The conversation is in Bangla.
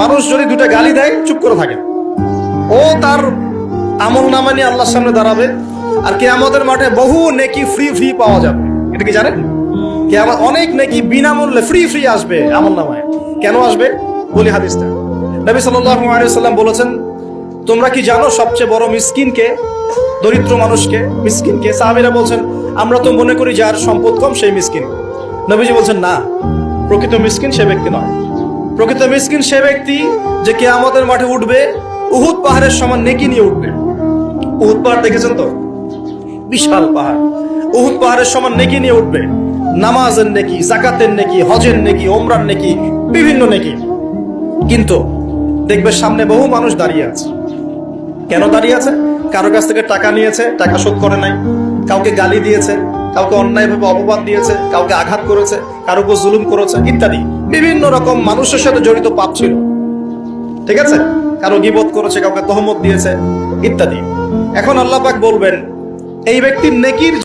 মানুষ যদি দুটা গালি দেয় চুপ করে থাকে, ও তার আমল নামা নিয়ে আল্লাহর সামনে দাঁড়াবে, আর কিয়ামতের মাঠে বহু নেকি ফ্রি ফ্রি পাওয়া যাবে। এটা কি জানেন? কিয়ামত অনেক নেকি বিনামূল্যে ফ্রি ফ্রি আসবে আমল নামায়। কেন আসবে বলি হাদিসটা। নবী সাল্লাল্লাহু আলাইহি ওয়াসাল্লাম বলেছেন, তোমরা কি জানো সবচেয়ে বড় মিসকিনকে? দরিদ্র মানুষকে, মিসকিনকে। সাহাবীরা বলছেন, আমরা তো মনে করি যার সম্পদ কম সেই মিসকিন। নবীজি বলছেন, না, প্রকৃত মিসকিন সে ব্যক্তি নয়। প্রকৃত মিসকিন সে ব্যক্তি যে কিয়ামতের মাঠে উঠবে উহুদ পাহাড়ের সমান নেকি নিয়ে উঠবে। উহুদ পাহাড় দেখেছেন তো? বিশাল পাহাড়। উহুদ পাহাড়ের সমান নেকি নিয়ে উঠবে। নামাজের নেকি, যাকাতের নেকি, হজের নেকি, ওমরার নেকি, বিভিন্ন নেকি। কিন্তু দেখবে সামনে বহু মানুষ দাঁড়িয়ে আছে। কেন দাঁড়িয়ে আছে? কারো কাছ থেকে টাকা নিয়েছে, টাকা শোধ করে নাই, কাউকে গালি দিয়েছে, কাউকে অন্যায়ভাবে অপবাদ দিয়েছে, কাউকে আঘাত করেছে, কারো উপর জুলুম করেছে ইত্যাদি। বিভিন্ন রকম মানুষের সাথে জড়িত পাপ ছিল, ঠিক আছে? কারো গীবত করেছে, কাউকে তহমত দিয়েছে ইত্যাদি। এখন আল্লাহ পাক বলবেন, এই ব্যক্তির নেকির